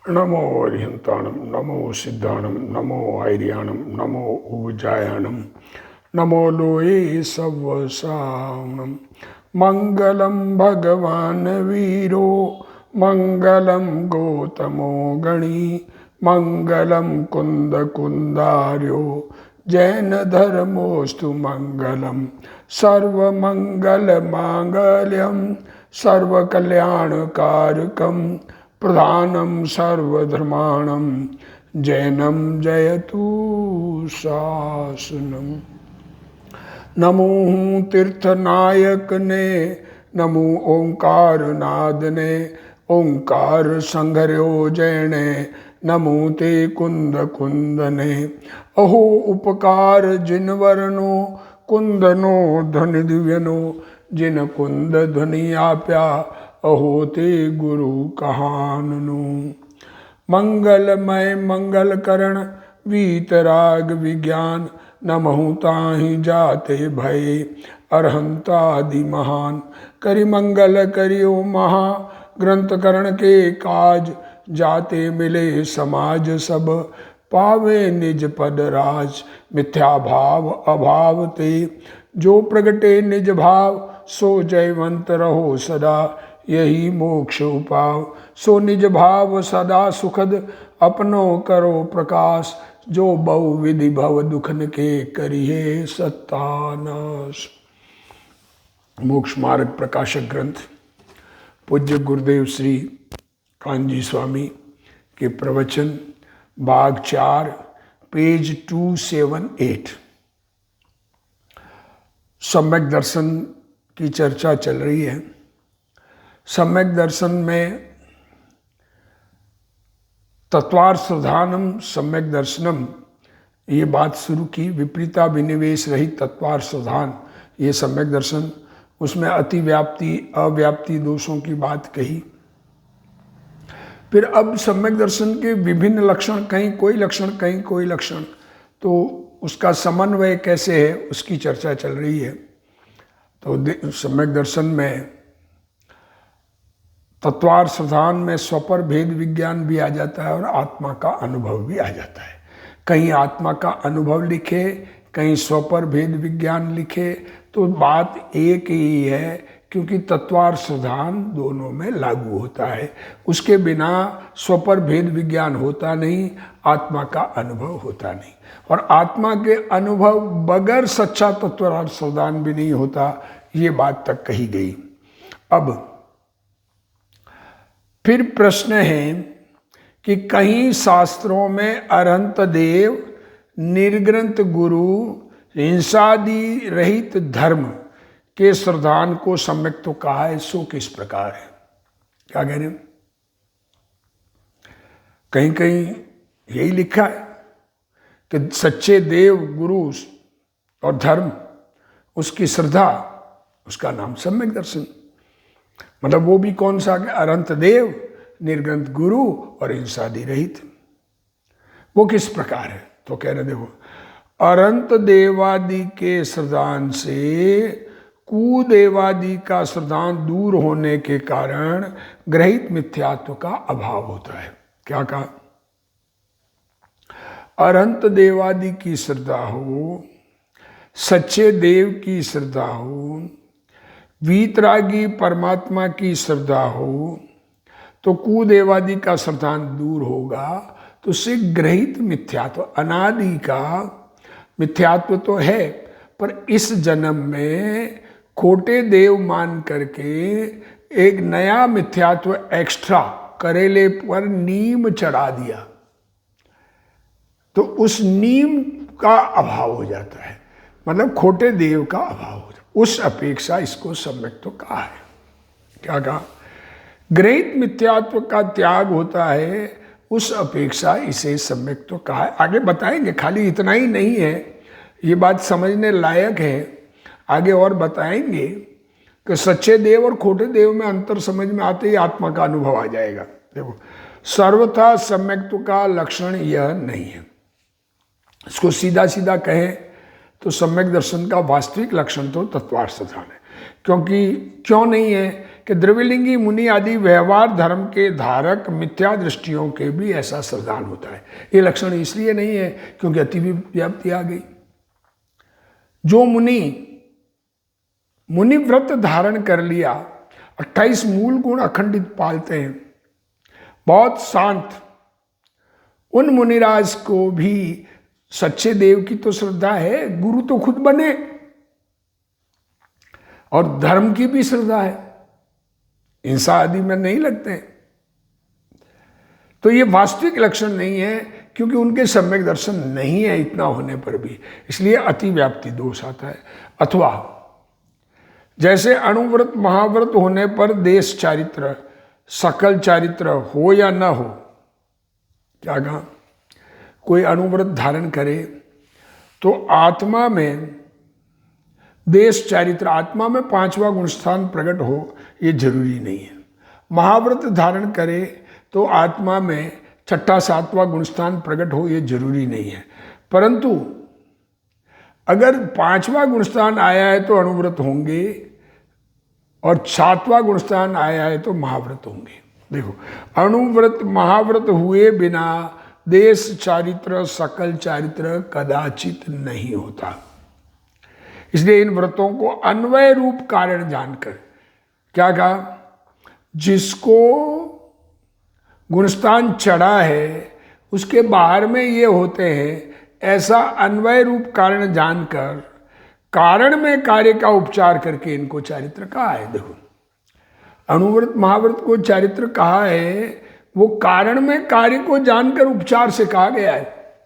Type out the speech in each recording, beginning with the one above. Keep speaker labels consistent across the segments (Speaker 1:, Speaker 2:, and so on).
Speaker 1: नमो अरिहंताणम नमो सिद्धाणम नमो आर्याणम नमो ऊर्जायाणम नमो लोये सवसावनम। मंगलम भगवान वीरो मंगलम गौतमो गणी मंगलम कुंद कुंदार्यो जैन धर्मोस्तु मंगलम सर्वमंगल मांगल्यम सर्वकल्याणकारकम प्रधानम सर्वधर्माणम जैनम जयतु शासनम। नमो तीर्थनायक ने नमो ओंकार नाद ने ओंकार संघर्यो जैने नमो ते कुंद कुंदने। अहो उपकार जिन वर्णो कुंदनो ध्वनि दिव्यनो जिन कुंद ध्वनि आप्या अहो ते गुरु कहाननु। मंगलमय मंगल करण वीतराग विज्ञान नमहु ताहि जाते भय अरहंतादि महान। करि मंगल करियो महा ग्रंथ करण के काज जाते मिले समाज सब पावे निज पद राज। मिथ्या भाव अभाव ते जो प्रगटे निज भाव सो जयवंत रहो सदा यही मोक्ष उपाव। सो निज भाव सदा सुखद अपनो करो प्रकाश जो बहु विधि भव दुखन के करिए सत्तानाश। मोक्ष मार्ग प्रकाशक ग्रंथ पूज्य गुरुदेव श्री कांजी स्वामी के प्रवचन भाग 4 पेज 278। सम्यक दर्शन की चर्चा चल रही है। सम्यक दर्शन में तत्वार्थानम सम्यक दर्शनम ये बात शुरू की। विपरीता विनिवेश रहित तत्वार्थान ये सम्यक दर्शन, उसमें अतिव्याप्ति अव्याप्ति दोषों की बात कही। फिर अब सम्यक दर्शन के विभिन्न लक्षण, कहीं कोई लक्षण कहीं कोई लक्षण, तो उसका समन्वय कैसे है उसकी चर्चा चल रही है। तो सम्यक दर्शन में तत्वार्थान में स्वपर भेद विज्ञान भी आ जाता है और आत्मा का अनुभव भी आ जाता है। कहीं आत्मा का अनुभव लिखे कहीं स्वपर भेद विज्ञान लिखे तो बात एक ही है, क्योंकि तत्वार्थान दोनों में लागू होता है। उसके बिना स्वपर भेद विज्ञान होता नहीं, आत्मा का अनुभव होता नहीं, और आत्मा के अनुभव बगैर सच्चा तत्वार्थान भी नहीं होता। ये बात तक कही गई। अब फिर प्रश्न है कि कहीं शास्त्रों में अरहंत देव निर्ग्रंथ गुरु हिंसादि रहित धर्म के श्रद्धान को सम्यक तो कहा है, सो किस प्रकार है? क्या कह रहे हैं? कहीं कहीं यही लिखा है कि सच्चे देव गुरु और धर्म उसकी श्रद्धा, उसका नाम सम्यक दर्शन। मतलब वो भी कौन सा? अरहंत देव निर्ग्रंथ गुरु और हिंसादि रहित। वो किस प्रकार है? तो कह रहे देखो, अरहंत देवादि के श्रद्धान से कुदेवादि का श्रद्धान दूर होने के कारण ग्रहित मिथ्यात्व का अभाव होता है। क्या कहा? अरहंत देवादि की श्रद्धा हो, सच्चे देव की श्रद्धा हो, वीतरागी परमात्मा की श्रद्धा हो, तो कुदेवादि का श्रद्धान दूर होगा। तो उससे ग्रहित मिथ्यात्व, अनादि का मिथ्यात्व तो है, पर इस जन्म में खोटे देव मान करके एक नया मिथ्यात्व एक्स्ट्रा करेले पर नीम चढ़ा दिया, तो उस नीम का अभाव हो जाता है। मतलब खोटे देव का अभाव हो जाता है। उस अपेक्षा इसको सम्यक तो कहा है। क्या कहा? ग्रहित मिथ्यात्व का त्याग होता है, उस अपेक्षा इसे सम्यक तो कहा है। आगे बताएंगे, खाली इतना ही नहीं है, ये बात समझने लायक है। आगे और बताएंगे कि सच्चे देव और खोटे देव में अंतर समझ में आते ही आत्मा का अनुभव आ जाएगा। देखो, सर्वथा सम्यक्त्व का लक्षण यह नहीं है। इसको सीधा सीधा कहें तो सम्यक दर्शन का वास्तविक लक्षण तो तत्वार्थान है। क्योंकि क्यों नहीं है कि द्रविलिंगी मुनि आदि व्यवहार धर्म के धारक मिथ्या दृष्टियों के भी ऐसा श्रद्धान होता है। ये लक्षण इसलिए नहीं है क्योंकि अति व्याप्ति आ गई। जो मुनि व्रत धारण कर लिया, 28 मूल गुण अखंडित पालते हैं, बहुत शांत, उन मुनिराज को भी सच्चे देव की तो श्रद्धा है, गुरु तो खुद बने, और धर्म की भी श्रद्धा है, हिंसा आदि में नहीं लगते। तो ये वास्तविक लक्षण नहीं है क्योंकि उनके सम्यक दर्शन नहीं है इतना होने पर भी, इसलिए अति व्याप्ति दोष आता है। अथवा जैसे अणुव्रत महाव्रत होने पर देश चारित्र सकल चारित्र हो या न हो, क्या कहा, कोई अणुव्रत धारण करे तो आत्मा में देश चारित्र, आत्मा में 5वां गुणस्थान प्रकट हो, ये जरूरी नहीं है। महाव्रत धारण करे तो आत्मा में 6ठा 7वां गुणस्थान प्रकट हो, ये जरूरी नहीं है। परंतु अगर 5वां गुणस्थान आया है तो अणुव्रत होंगे, और 7वां गुणस्थान आया है तो महाव्रत होंगे। देखो, अणुव्रत महाव्रत हुए बिना देश चारित्र सकल चारित्र कदाचित नहीं होता। इसलिए इन व्रतों को अन्वय रूप कारण जानकर, क्या कहा, जिसको गुणस्थान चढ़ा है उसके बाहर में ये होते हैं, ऐसा अन्वय रूप कारण जानकर कारण में कार्य का उपचार करके इनको चारित्र कहा है। देखो, अणुव्रत महाव्रत को चारित्र कहा है, वो कारण में कार्य को जानकर उपचार से कहा गया है।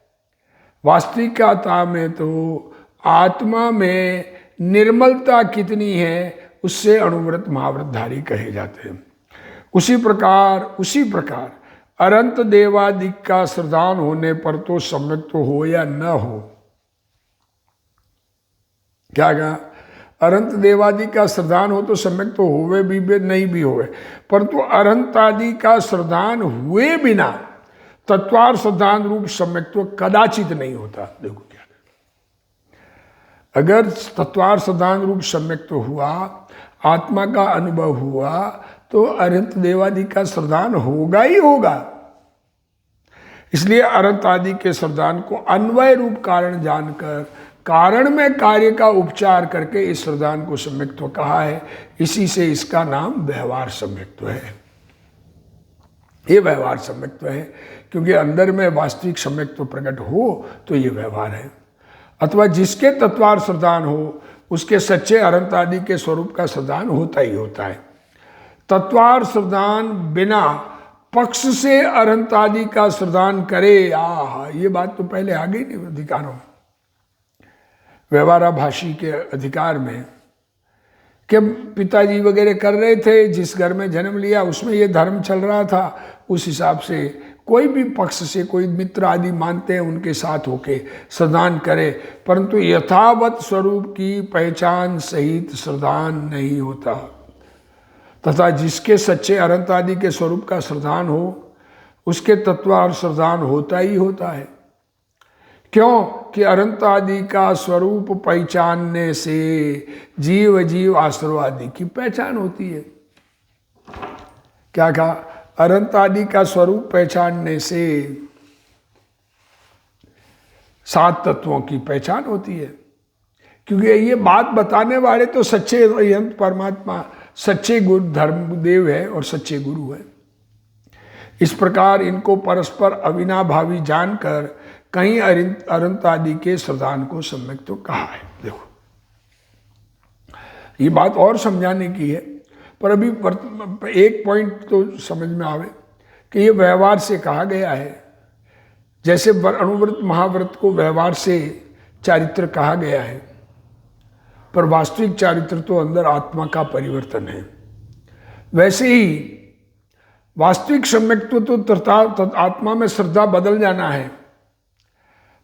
Speaker 1: वास्तविकता में तो आत्मा में निर्मलता कितनी है उससे अणुव्रत महाव्रतधारी कहे जाते हैं। उसी प्रकार अनंत देवादिक का श्रद्धान होने पर तो सम्यक तो हो या न हो, क्या कहा, अनंत देवादि का श्रद्धान हो तो सम्यक तो होवे भी नहीं भी होवे, परंतु अनंत आदि का श्रद्धान हुए बिना तत्वार श्रद्धान रूप सम्यक्त्व कदाचित नहीं होता। देखो क्या, अगर तत्वार श्रद्धान रूप सम्यक्त्व हुआ, आत्मा का अनुभव हुआ, तो अनंत देवादि का श्रद्धान होगा ही होगा। इसलिए अनंत आदि के श्रद्धान को अन्वय रूप कारण जानकर कारण में कार्य का उपचार करके इस श्रद्धान को सम्यक्त्व कहा है। इसी से इसका नाम व्यवहार सम्यक्त्व है। ये व्यवहार सम्यक्त्व है क्योंकि अंदर में वास्तविक सम्यक्त्व प्रकट हो तो ये व्यवहार है। अथवा जिसके तत्वार श्रद्धान हो उसके सच्चे अनंत आदि के स्वरूप का श्रद्धान होता ही होता है। तत्वार श्रद्धान बिना पक्ष से अनंत आदि का श्रद्धान करे, ये बात तो पहले आ गई नहीं अधिकारों में, व्यवहाराभाषी के अधिकार में, कि पिताजी वगैरह कर रहे थे, जिस घर में जन्म लिया उसमें ये धर्म चल रहा था, उस हिसाब से कोई भी पक्ष से कोई मित्र आदि मानते हैं उनके साथ होके श्रद्धान करे, परंतु यथावत स्वरूप की पहचान सहित श्रद्धान नहीं होता। तथा जिसके सच्चे अनंत आदि के स्वरूप का श्रद्धान हो उसके तत्वार श्रद्धान होता ही होता है। क्यों कि अनंत आदि का स्वरूप पहचानने से जीव आश्रव आदि की पहचान होती है। क्या कहा, अनंत आदि का स्वरूप पहचानने से 7 तत्वों की पहचान होती है। क्योंकि ये बात बताने वाले तो सच्चे अनंत परमात्मा, सच्चे गुरु धर्मदेव है और सच्चे गुरु है। इस प्रकार इनको परस्पर अविनाभावी जानकर कहीं अनंत आदि के श्रद्धान को सम्यक तो कहा है। देखो, ये बात और समझाने की है, पर अभी एक पॉइंट तो समझ में आवे कि ये व्यवहार से कहा गया है। जैसे अणुव्रत महाव्रत को व्यवहार से चारित्र कहा गया है, पर वास्तविक चारित्र तो अंदर आत्मा का परिवर्तन है। वैसे ही वास्तविक सम्यक्त्व तो आत्मा में श्रद्धा बदल जाना है,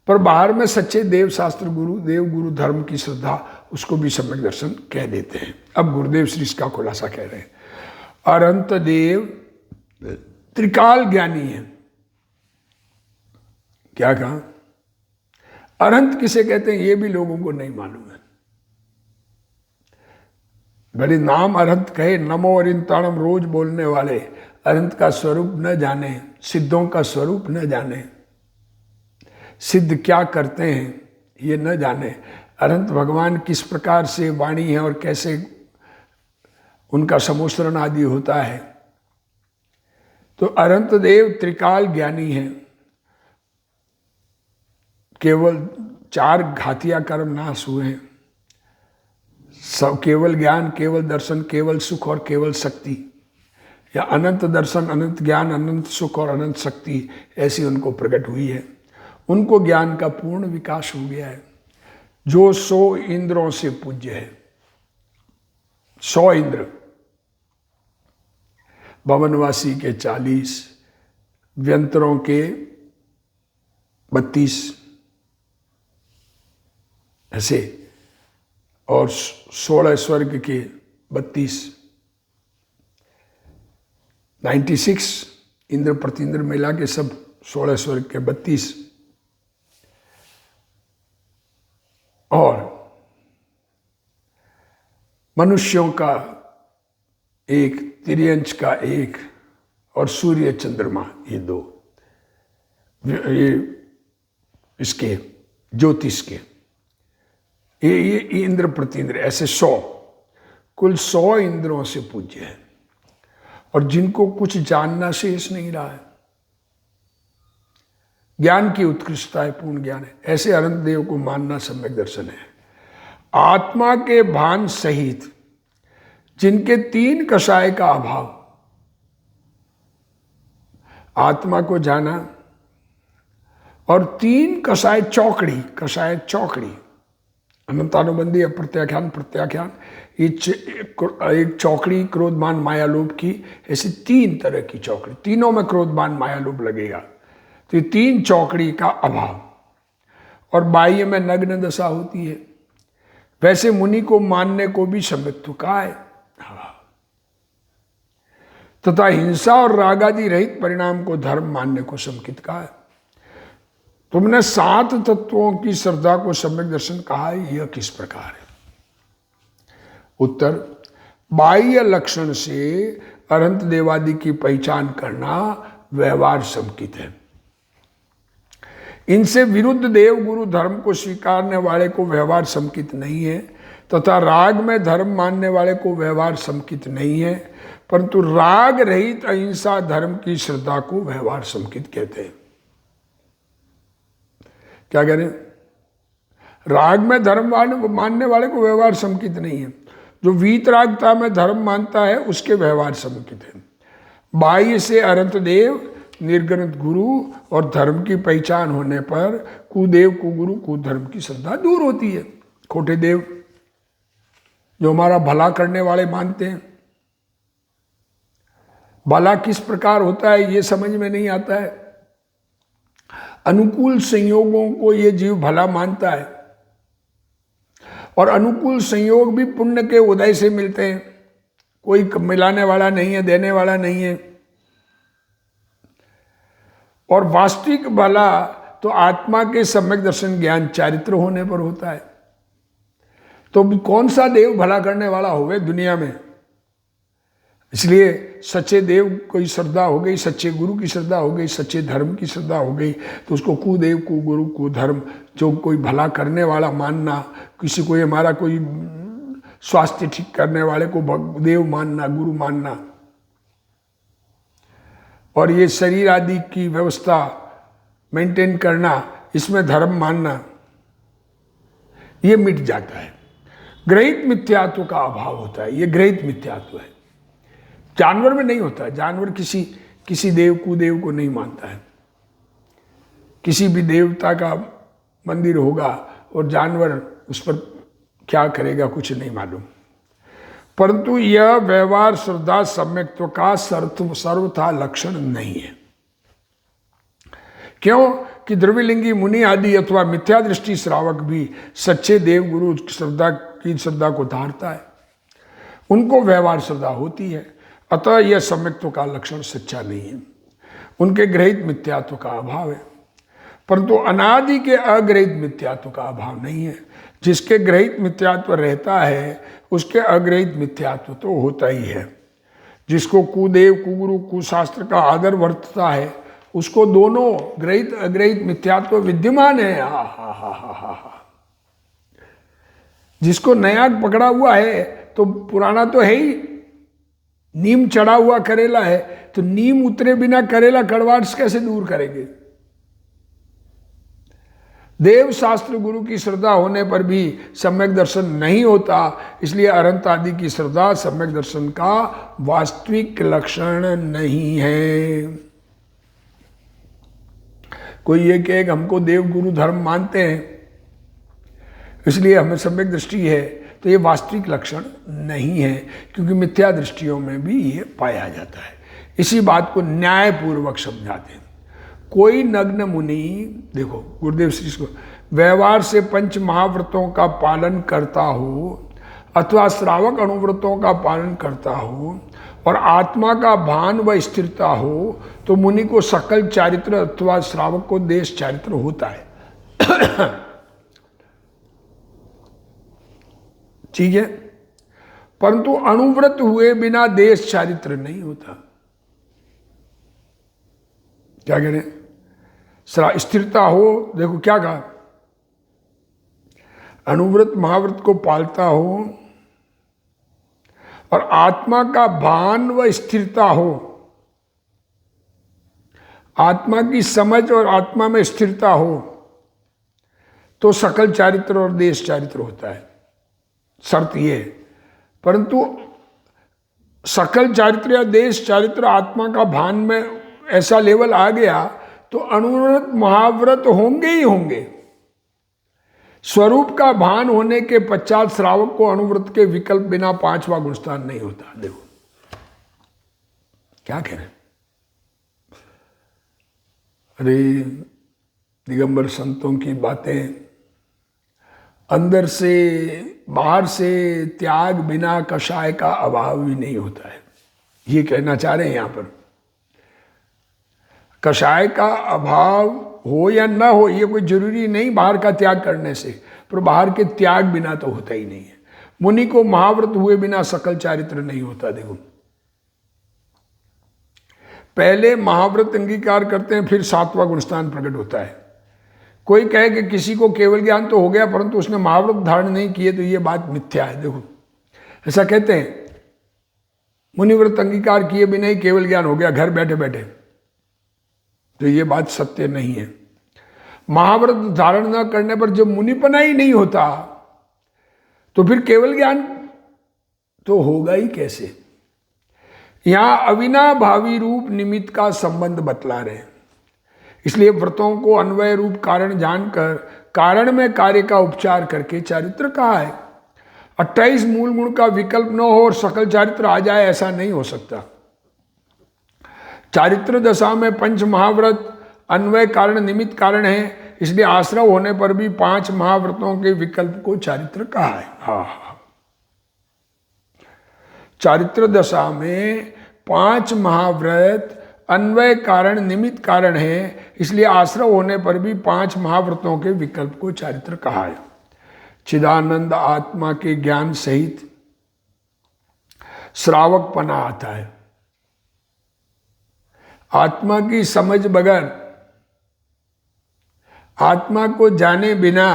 Speaker 1: पर बाहर में सच्चे देव शास्त्र गुरु देव गुरु धर्म की श्रद्धा, उसको भी सम्यक दर्शन कह देते हैं। अब गुरुदेव श्री इसका खुलासा कह रहे हैं। अनंत देव त्रिकाल ज्ञानी है। क्या कहा, अनंत किसे कहते हैं ये भी लोगों को नहीं मालूम है। भले नाम अरहंत कहे, नमो अरिंताणम रोज बोलने वाले अरहंत का स्वरूप न जाने, सिद्धों का स्वरूप न जाने, सिद्ध क्या करते हैं ये न जाने, अरहंत भगवान किस प्रकार से वाणी है और कैसे उनका समोसरण आदि होता है। तो अरहंत देव त्रिकाल ज्ञानी हैं, केवल 4 घातिया कर्म नाश हुए हैं, सब केवल ज्ञान, केवल दर्शन, केवल सुख और केवल शक्ति, या अनंत दर्शन, अनंत ज्ञान, अनंत सुख और अनंत शक्ति ऐसी उनको प्रकट हुई है। उनको ज्ञान का पूर्ण विकास हो गया है। जो 100 इंद्रों से पूज्य है, 100 इंद्र, भवनवासी के 40, व्यंतरों के 32 ऐसे, और 16 स्वर्ग के 32, 96 इंद्र प्रतिंद्र मिला के सब 16 स्वर्ग के 32, और मनुष्यों का 1, तिर्यंच का 1, और सूर्य चंद्रमा ये 2, ये इसके ज्योतिष के ये इंद्र प्रतिंद्र, ऐसे 100, कुल 100 इंद्रों से पूज्य है, और जिनको कुछ जानना शेष नहीं रहा है। ज्ञान की उत्कृष्टता है, पूर्ण ज्ञान है। ऐसे अनंत देव को मानना सम्यक दर्शन है। आत्मा के भान सहित जिनके 3 कषाय का अभाव, आत्मा को जाना और 3 कषाय चौकड़ी, कषाय चौकड़ी, अनंतानुबंधी, अप्रत्याख्यान, प्रत्याख्यान, एक चौकड़ी क्रोधमान माया लोभ की, ऐसी 3 तरह की चौकड़ी, तीनों में क्रोधमान माया लोभ लगेगा। तो ये 3 चौकड़ी का अभाव, और बाह्य में नग्न दशा होती है। वैसे मुनि को मानने को भी सम्यक्त्व कहा है, तथा हिंसा और रागादि रहित परिणाम को धर्म मानने को समकित कहा है। तुमने 7 तत्वों की श्रद्धा को सम्यक दर्शन कहा है, यह किस प्रकार है? उत्तर, बाह्य लक्षण से अनंत देवादि की पहचान करना व्यवहार समकित है। इनसे विरुद्ध देव गुरु धर्म को स्वीकारने वाले को व्यवहार समकित नहीं है, तथा राग में धर्म मानने वाले को व्यवहार समकित नहीं है, परंतु राग रहित अहिंसा धर्म की श्रद्धा को व्यवहार समकित कहते हैं। क्या कह रहे हैं? राग में धर्म मानने वाले को व्यवहार समकित नहीं है, जो वीतरागता में धर्म मानता है उसके व्यवहार समकित है। बाह्य से अनंत देव, निर्गुण गुरु और धर्म की पहचान होने पर कुदेव, कुगुरु, कुधर्म की श्रद्धा दूर होती है। खोटे देव जो हमारा भला करने वाले मानते हैं, भला किस प्रकार होता है ये समझ में नहीं आता है। अनुकूल संयोगों को ये जीव भला मानता है, और अनुकूल संयोग भी पुण्य के उदय से मिलते हैं, कोई मिलाने वाला नहीं है, देने वाला नहीं है। और वास्तविक भला तो आत्मा के सम्यक दर्शन ज्ञान चारित्र होने पर होता है। तो कौन सा देव भला करने वाला होवे दुनिया में? इसलिए सच्चे देव कोई श्रद्धा हो गई, सच्चे गुरु की श्रद्धा हो गई, सच्चे धर्म की श्रद्धा हो गई, तो उसको कुदेव, कुगुरु, कुधर्म, जो कोई भला करने वाला मानना, किसी को हमारा कोई स्वास्थ्य ठीक करने वाले को देव मानना, गुरु मानना, और ये शरीर आदि की व्यवस्था मेंटेन करना, इसमें धर्म मानना, ये मिट जाता है। ग्रहित मिथ्यात्व का अभाव होता है, ये ग्रहित मिथ्यात्व है। जानवर में नहीं होता है। जानवर किसी देव कुदेव को नहीं मानता है। किसी भी देवता का मंदिर होगा और जानवर उस पर क्या करेगा कुछ नहीं मालूम। परंतु यह व्यवहार श्रद्धा सम्यक्त्व का सर्वथा लक्षण नहीं है। क्यों कि द्रव्यलिंगी मुनि आदि अथवा मिथ्या दृष्टि श्रावक भी सच्चे देव गुरु श्रद्धा को धारता है, उनको व्यवहार श्रद्धा होती है। अतः यह सम्यक्त्व का लक्षण सच्चा नहीं है, उनके ग्रहित मिथ्यात्व का अभाव है। परंतु अनादि के अग्रहित मिथ्यात्व का अभाव नहीं है। जिसके ग्रहित मिथ्यात्व रहता है उसके अग्रहित मिथ्यात्व तो होता ही है। जिसको कुदेव कुगुरु कुशास्त्र का आदर वर्तता है उसको दोनों ग्रहित अग्रहित मिथ्यात्व विद्यमान है। हा हा हा हा हा। जिसको नया पकड़ा हुआ है तो पुराना तो है ही। नीम चढ़ा हुआ करेला है तो नीम उतरे बिना करेला कड़वाहट कैसे दूर करेंगे। देव शास्त्र गुरु की श्रद्धा होने पर भी सम्यक दर्शन नहीं होता, इसलिए अनंत आदि की श्रद्धा सम्यक दर्शन का वास्तविक लक्षण नहीं है। कोई ये कहे कि हमको देव गुरु धर्म मानते हैं इसलिए हमें सम्यक दृष्टि है, तो ये वास्तविक लक्षण नहीं है, क्योंकि मिथ्या दृष्टियों में भी ये पाया जाता है। इसी बात को न्यायपूर्वक समझाते हैं। कोई नग्न मुनि, देखो गुरुदेव श्री को, व्यवहार से पंच महाव्रतों का पालन करता हो अथवा श्रावक अनुव्रतों का पालन करता हो और आत्मा का भान व स्थिरता हो तो मुनि को सकल चारित्र अथवा श्रावक को देश चारित्र होता है। ठीक है, परंतु अनुव्रत हुए बिना देश चारित्र नहीं होता। क्या कह रहे हैं? स्थिरता हो, देखो क्या कहा, अनुव्रत महाव्रत को पालता हो और आत्मा का भान व स्थिरता हो, आत्मा की समझ और आत्मा में स्थिरता हो तो सकल चारित्र और देश चारित्र होता है। शर्त ये, परंतु सकल चारित्र या देश चारित्र आत्मा का भान में ऐसा लेवल आ गया तो अनुव्रत महाव्रत होंगे ही होंगे। स्वरूप का भान होने के पश्चात श्रावक को अनुव्रत के विकल्प बिना पांचवा गुणस्थान नहीं होता। देखो क्या कह रहे हैं। अरे दिगंबर संतों की बातें, अंदर से बाहर से त्याग बिना कषाय का अभाव भी नहीं होता है, ये कहना चाह रहे हैं यहां पर। कषाय का अभाव हो या ना हो ये कोई जरूरी नहीं बाहर का त्याग करने से, पर बाहर के त्याग बिना तो होता ही नहीं है। मुनि को महाव्रत हुए बिना सकल चारित्र नहीं होता। देखो पहले महाव्रत अंगीकार करते हैं फिर सातवां गुणस्थान प्रकट होता है। कोई कहे कि किसी को केवल ज्ञान तो हो गया परंतु उसने महाव्रत धारण नहीं किए तो ये बात मिथ्या है। देखो ऐसा कहते हैं, मुनिव्रत अंगीकार किए बिना ही केवल ज्ञान हो गया घर बैठे बैठे, तो ये बात सत्य नहीं है। महाव्रत धारण न करने पर जब मुनिपना ही नहीं होता तो फिर केवल ज्ञान तो होगा ही कैसे। यहां अविनाभावी रूप निमित्त का संबंध बतला रहे हैं, इसलिए व्रतों को अन्वय रूप कारण जानकर कारण में कार्य का उपचार करके चारित्र कहा है। 28 मूल गुण का विकल्प न हो और सकल चारित्र आ जाए ऐसा नहीं हो सकता। चारित्र दशा में पंच महाव्रत अन्वय कारण निमित्त कारण है, इसलिए आश्रव होने पर भी 5 महाव्रतों के विकल्प को चारित्र कहा है। हाँ, चारित्र दशा में 5 महाव्रत अन्वय कारण निमित्त कारण है, इसलिए आश्रव होने पर भी 5 महाव्रतों के विकल्प को चारित्र कहा है। चिदानंद आत्मा के ज्ञान सहित श्रावकपना आता है। आत्मा की समझ बगैर, आत्मा को जाने बिना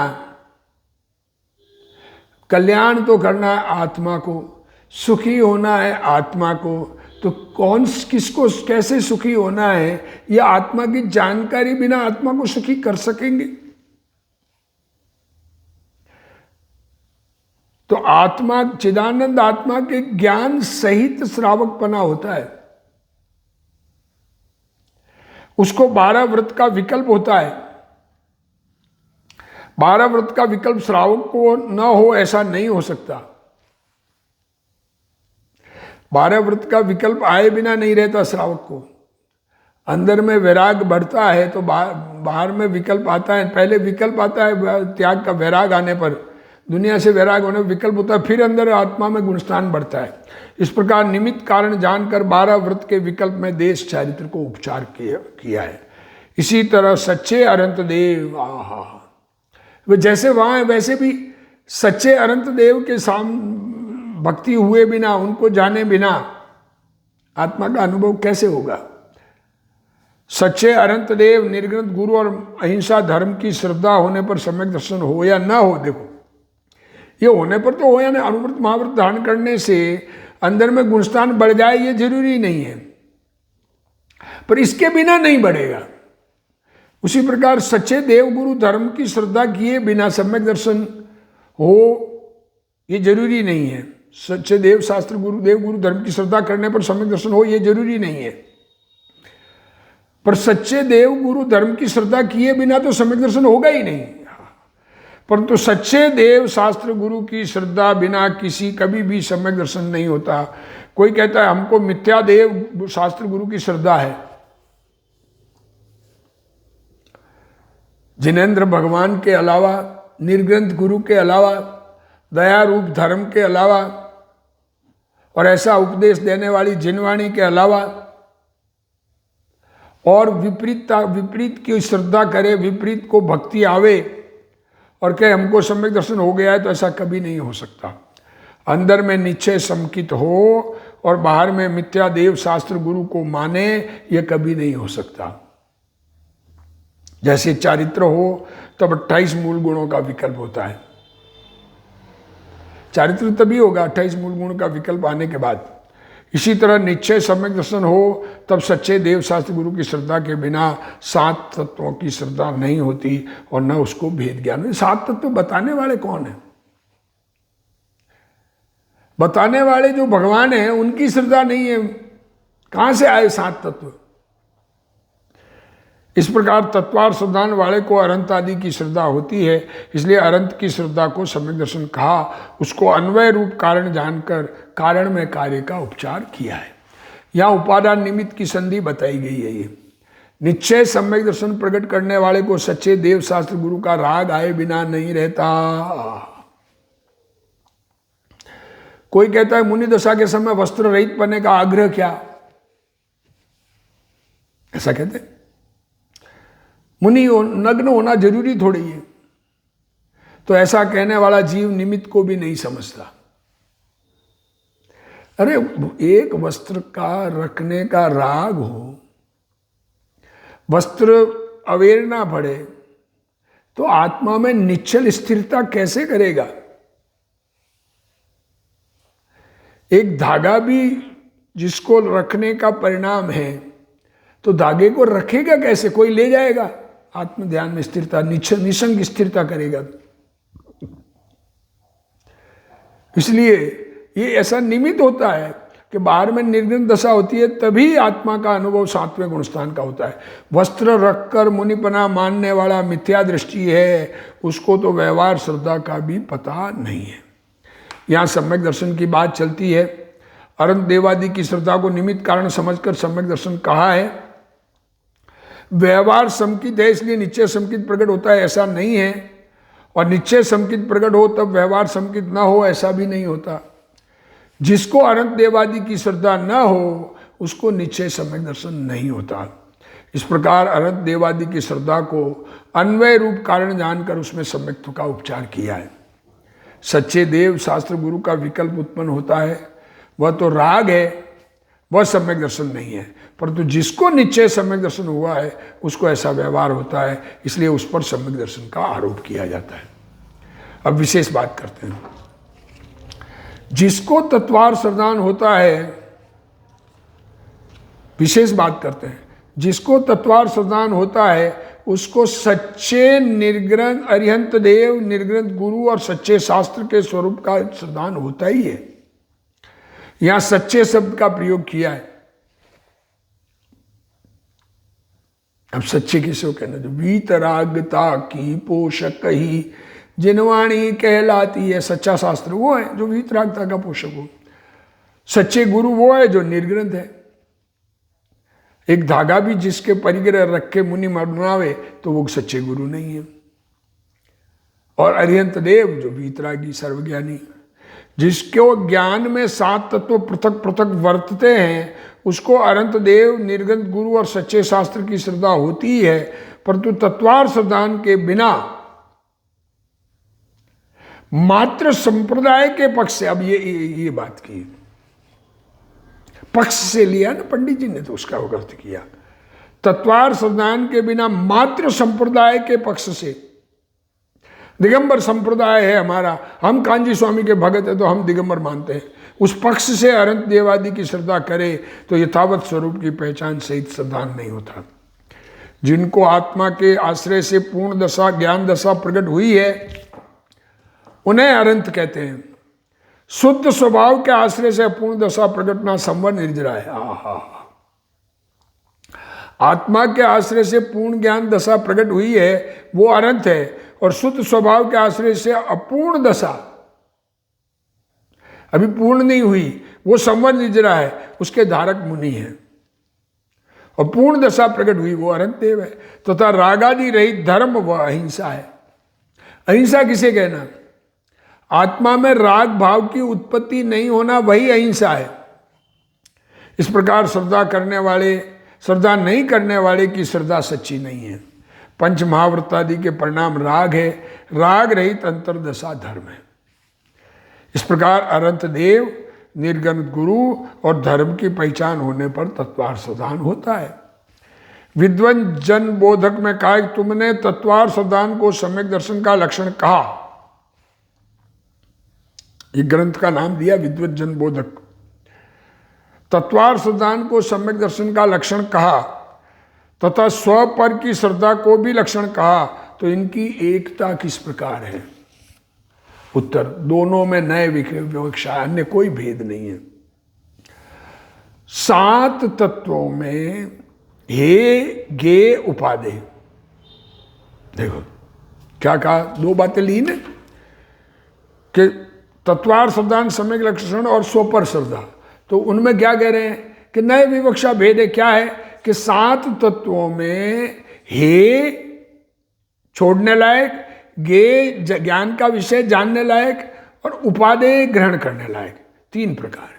Speaker 1: कल्याण तो करना है आत्मा को, सुखी होना है आत्मा को, तो कौन किसको कैसे सुखी होना है यह आत्मा की जानकारी बिना आत्मा को सुखी कर सकेंगे। तो आत्मा चिदानंद आत्मा के ज्ञान सहित श्रावकपना होता है। उसको 12 व्रत का विकल्प होता है। 12 व्रत का विकल्प श्रावक को न हो ऐसा नहीं हो सकता। 12 व्रत का विकल्प आए बिना नहीं रहता श्रावक को। अंदर में वैराग बढ़ता है तो बाहर में विकल्प आता है। पहले विकल्प आता है त्याग का, वैराग आने पर दुनिया से वैराग होने पर विकल्प होता है, फिर अंदर आत्मा में गुणस्थान बढ़ता है। इस प्रकार निमित्त कारण जानकर 12 व्रत के विकल्प में देश चारित्र को उपचार किया है। इसी तरह सच्चे अनंत देव, आहा, वे जैसे वहां है वैसे भी सच्चे अनंत देव के सामने भक्ति हुए बिना, उनको जाने बिना आत्मा का अनुभव कैसे होगा। सच्चे अनंत देव, निर्गुण गुरु और अहिंसा धर्म की श्रद्धा होने पर सम्यक दर्शन हो या ना हो, देखो ये होने पर तो हो या ना, अनुव्रत महाव्रत धारण करने से अंदर में गुणस्थान बढ़ जाए ये जरूरी नहीं है, पर इसके बिना नहीं बढ़ेगा। उसी प्रकार सच्चे देव गुरु धर्म की श्रद्धा किए बिना सम्यक दर्शन हो ये जरूरी नहीं है। सच्चे देव शास्त्र गुरु देव गुरु धर्म की श्रद्धा करने पर सम्यक दर्शन हो ये जरूरी नहीं है, पर सच्चे देव गुरु धर्म की श्रद्धा किए बिना तो सम्यक दर्शन होगा ही नहीं। परंतु सच्चे देव शास्त्र गुरु की श्रद्धा बिना किसी कभी भी सम्यक दर्शन नहीं होता। कोई कहता है हमको मिथ्या देव शास्त्र गुरु की श्रद्धा है, जिनेंद्र भगवान के अलावा, निर्ग्रंथ गुरु के अलावा, दया रूप धर्म के अलावा और ऐसा उपदेश देने वाली जिनवाणी के अलावा और विपरीत की श्रद्धा करे, विपरीत को भक्ति आवे और कहे हमको सम्यक दर्शन हो गया है, तो ऐसा कभी नहीं हो सकता। अंदर में निश्चय समकित हो और बाहर में मिथ्या देव शास्त्र गुरु को माने, यह कभी नहीं हो सकता। जैसे चारित्र हो तब 28 मूल गुणों का विकल्प होता है। चारित्र तभी होगा 28 मूल गुण का विकल्प आने के बाद। इसी तरह निश्चय सम्यक दर्शन हो तब सच्चे देव शास्त्र गुरु की श्रद्धा के बिना 7 तत्वों की श्रद्धा नहीं होती और न उसको भेद ज्ञान। 7 तत्व बताने वाले कौन है? बताने वाले जो भगवान है उनकी श्रद्धा नहीं है। कहां से आए 7 तत्व? इस प्रकार तत्वार श्रद्धान वाले को अनंत आदि की श्रद्धा होती है, इसलिए अनंत की श्रद्धा को सम्यक दर्शन कहा। उसको अन्वय रूप कारण जानकर कारण में कार्य का उपचार किया है। यहाँ उपादान निमित्त की संधि बताई गई है। ये निश्चय सम्यक दर्शन प्रकट करने वाले को सच्चे देव शास्त्र गुरु का राग आए बिना नहीं रहता। कोई कहता है मुनि दशा के समय वस्त्र रहित पने का आग्रह क्या? ऐसा कहते हैं। मुनि नग्न होना जरूरी थोड़ी है। तो ऐसा कहने वाला जीव निमित्त को भी नहीं समझता। अरे एक वस्त्र का रखने का राग हो, वस्त्र अवेरना पड़े तो आत्मा में निश्चल स्थिरता कैसे करेगा? एक धागा भी जिसको रखने का परिणाम है तो धागे को रखेगा कैसे? कोई ले जाएगा? आत्म ध्यान में स्थिरता, निसंग स्थिरता करेगा। इसलिए ये ऐसा निमित्त होता है कि बाहर में निर्गुण दशा होती है तभी आत्मा का अनुभव 7वें गुणस्थान का होता है। वस्त्र रखकर मुनिपना मानने वाला मिथ्या दृष्टि है, उसको तो व्यवहार श्रद्धा का भी पता नहीं है। यहाँ सम्यक दर्शन की बात चलती है। अनंत देवादि की श्रद्धा को निमित्त कारण समझकर सम्यक दर्शन कहा है। व्यवहार समकित है इसलिए निश्चय समकित प्रकट होता है, ऐसा नहीं है। और निश्चय समकित प्रकट हो तब व्यवहार समकित ना हो, ऐसा भी नहीं होता। जिसको अनंत देवादि की श्रद्धा न हो उसको निश्चय सम्यक दर्शन नहीं होता। इस प्रकार अनंत देवादि की श्रद्धा को अन्वय रूप कारण जानकर उसमें सम्यक्त्व का उपचार किया है। सच्चे देव शास्त्र गुरु का विकल्प उत्पन्न होता है, वह तो राग है, वह सम्यक दर्शन नहीं है। परंतु जिसको निश्चय सम्यक दर्शन हुआ है उसको ऐसा व्यवहार होता है, इसलिए उस पर सम्यक दर्शन का आरोप किया जाता है। अब विशेष बात करते हैं। जिसको तत्वार श्रद्धान होता है, विशेष बात करते हैं, जिसको तत्वार श्रद्धान होता है उसको सच्चे निर्ग्रंथ अरिहंत देव, निर्ग्रंथ गुरु और सच्चे शास्त्र के स्वरूप का श्रद्धान होता ही है। यहां सच्चे शब्द का प्रयोग किया है। अब सच्चे किसको कहना? जो वीतरागता की पोषक ही जिनवाणी कहलाती है। सच्चा शास्त्र वो है जो वीतरागता का पोषक हो। सच्चे गुरु वो है जो निर्ग्रंथ है। एक धागा भी जिसके परिग्रह रख के मुनि मरनावे तो वो सच्चे गुरु नहीं है। और अरिहंत देव जो वीतरागी सर्वज्ञानी, जिसको ज्ञान में 7 तत्व पृथक पृथक वर्तते हैं, उसको अनंत देव, निर्गत गुरु और सच्चे शास्त्र की श्रद्धा होती है, परंतु तत्वार्थ श्रद्धान के बिना मात्र संप्रदाय के पक्ष से, अब ये बात की पक्ष से लिया ना पंडित जी ने, तो उसका अर्थ किया तत्वार्थ श्रद्धान के बिना मात्र संप्रदाय के पक्ष से। दिगंबर संप्रदाय है हमारा, हम कांजी स्वामी के भगत है तो हम दिगंबर मानते हैं, उस पक्ष से अनंत देवादि की श्रद्धा करे तो यथावत स्वरूप की पहचान सहित श्रद्धान नहीं होता। जिनको आत्मा के आश्रय से पूर्ण दशा, ज्ञान दशा प्रकट हुई है, उन्हें अनंत कहते हैं। शुद्ध स्वभाव के आश्रय से पूर्ण दशा प्रकटना संवर निर्जरा है। आत्मा के आश्रय से पूर्ण ज्ञान दशा प्रकट हुई है, वो अनंत है, और शुद्ध स्वभाव के आश्रय से अपूर्ण दशा अभी पूर्ण नहीं हुई, वो संवर निर्जरा है, उसके धारक मुनि है। और पूर्ण दशा प्रकट हुई वो अनंत देव है। तथा तो रागादि रहित धर्म व अहिंसा है। अहिंसा किसे कहना? आत्मा में राग भाव की उत्पत्ति नहीं होना, वही अहिंसा है। इस प्रकार श्रद्धा नहीं करने वाले की श्रद्धा सच्ची नहीं है। पंच महाव्रतादि के परिणाम राग है, राग रहित अंतर्दशा धर्म है। इस प्रकार अनंत देव, निर्गुण गुरु और धर्म की पहचान होने पर तत्वार्थ श्रद्धान होता है। विद्वान जन बोधक में कहा कि तुमने तत्वार्थ श्रद्धान को सम्यक दर्शन का लक्षण कहा। ये ग्रंथ का नाम दिया विद्वत जन बोधक। तत्वार्थ श्रद्धान को सम्यक दर्शन का लक्षण कहा तथा स्व पर की श्रद्धा को भी लक्षण कहा, तो इनकी एकता किस प्रकार है? उत्तर, दोनों में नए विवक्षा, अन्य कोई भेद नहीं है। 7 तत्वों में हे गे उपादे, देखो क्या कहा, 2 बातें ली ने कि तत्वार्थ श्रद्धान सम्यक लक्षण और स्वपर श्रद्धा, तो उनमें क्या कह रहे हैं कि नए विवक्षा भेद है। क्या है कि 7 तत्वों में हे छोड़ने लायक, गे ज्ञान का विषय जानने लायक, और उपादेय ग्रहण करने लायक, 3 प्रकार।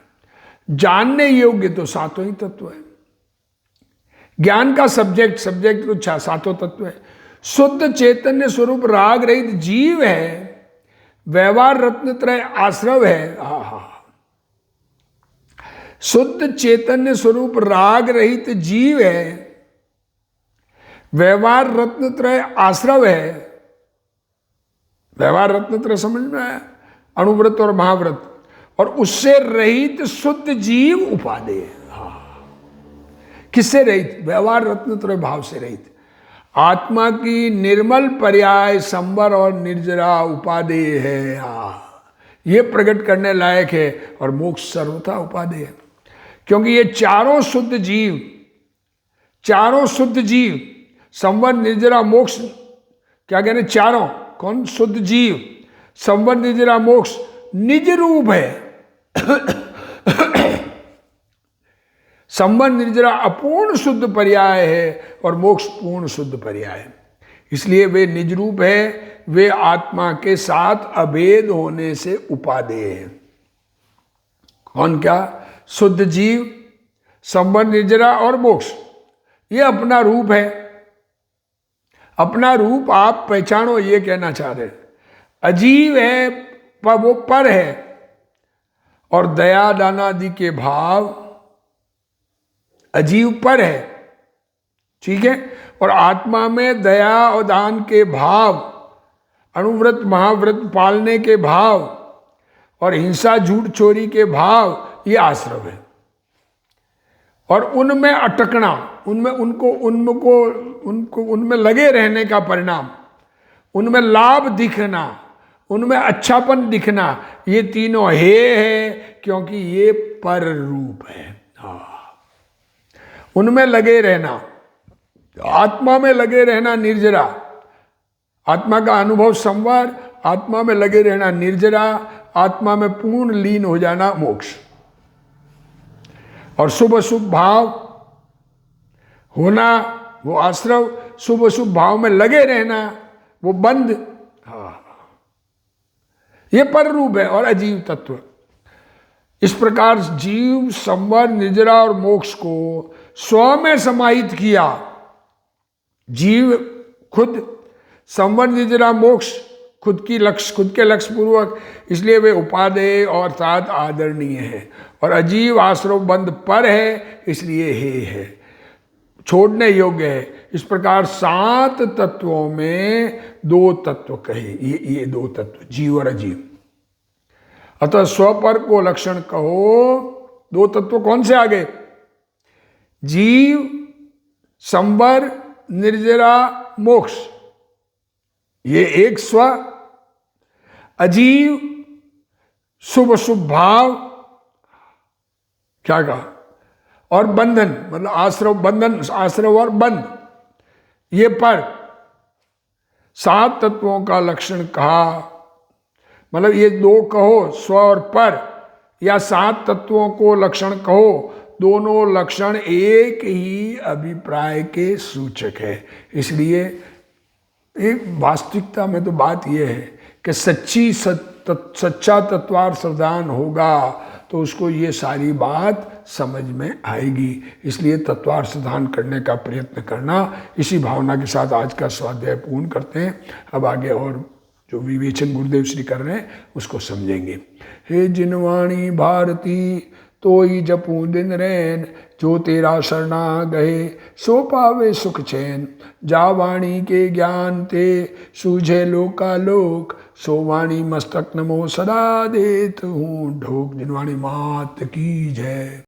Speaker 1: जानने योग्य तो 7 ही तत्व है। ज्ञान का सब्जेक्ट तो 7 तत्व है। शुद्ध चैतन्य स्वरूप राग रहित जीव है, व्यवहार रत्नत्रय आश्रव है। शुद्ध चैतन्य स्वरूप राग रहित जीव है, व्यवहार रत्नत्रय आश्रव है। व्यवहार रत्नत्रय समझ में आया? अणुव्रत और महाव्रत, और उससे रहित शुद्ध जीव उपादेय है। किससे रहित? व्यवहार रत्नत्रय भाव से रहित। आत्मा की निर्मल पर्याय संवर और निर्जरा उपादेय है। ये प्रकट करने लायक है, और मोक्ष सर्वथा उपादेय है। क्योंकि ये चारों शुद्ध जीव संवर निर्जरा मोक्ष, क्या कहने, चारों कौन? शुद्ध जीव, संवर निर्जरा मोक्ष निज रूप है। संवर निर्जरा अपूर्ण शुद्ध पर्याय है, और मोक्ष पूर्ण शुद्ध पर्याय है। इसलिए वे निज रूप है, वे आत्मा के साथ अभेद होने से उपादेय है। कौन? क्या? शुद्ध जीव, संवर निर्जरा और मोक्ष, ये अपना रूप है। अपना रूप आप पहचानो, ये कहना चाह रहे। अजीव है पर वो पर है, और दया दानादि के भाव अजीव पर है, ठीक है। और आत्मा में दया और दान के भाव, अणुव्रत महाव्रत पालने के भाव, और हिंसा झूठ चोरी के भाव, ये आश्रव है। और उनमें अटकना, उनमें लगे रहने का परिणाम, उनमें लाभ दिखना, उनमें अच्छापन दिखना, ये तीनों है, क्योंकि ये पर रूप है। उनमें लगे रहना, आत्मा में लगे रहना निर्जरा, आत्मा का अनुभव संवर, आत्मा में लगे रहना निर्जरा, आत्मा में पूर्ण लीन हो जाना मोक्ष। और शुभ अशुभ भाव होना वो आश्रव, शुभ अशुभ भाव में लगे रहना वो बंध। ये पर रूप है और अजीव तत्व। इस प्रकार जीव संवर, निर्जरा और मोक्ष को स्व में समाहित किया। जीव खुद संवर, निर्जरा, मोक्ष खुद के लक्ष्य पूर्वक, इसलिए वे उपादेय और अर्थात आदरणीय है। और अजीव आश्रव बंध पर है, इसलिए हे है, छोड़ने योग्य है। इस प्रकार 7 तत्वों में 2 तत्व कहे, ये 2 तत्व, जीव और अजीव। अतः स्वपर को लक्षण कहो। 2 तत्व कौन से आगे? जीव, संवर, निर्जरा, मोक्ष, ये एक स्व। अजीव, शुभ शुभ भाव, क्या कहा, और बंधन, मतलब आश्रव, बंधन, आश्रव और बंध, ये पर। 7 तत्वों का लक्षण कहा, मतलब ये 2 कहो, स्व और पर, या 7 तत्वों को लक्षण कहो, दोनों लक्षण एक ही अभिप्राय के सूचक है। इसलिए एक वास्तविकता में तो बात यह है कि सच्चा तत्वार्थ श्रद्धान होगा तो उसको ये सारी बात समझ में आएगी। इसलिए तत्वार्थ श्रद्धान करने का प्रयत्न करना, इसी भावना के साथ आज का स्वाध्याय पूर्ण करते हैं। अब आगे और जो विवेचन गुरुदेव श्री कर रहे हैं उसको समझेंगे। हे जिनवाणी भारती तोई जपू दिन रैन, जो तेरा शरणा गए सो पावे सुख चैन। जा वाणी के ज्ञान ते सूझे लोकालोक, सो वाणी मस्तक नमो सदा देत हूँ ढोक। जिनवाणी मात की जय।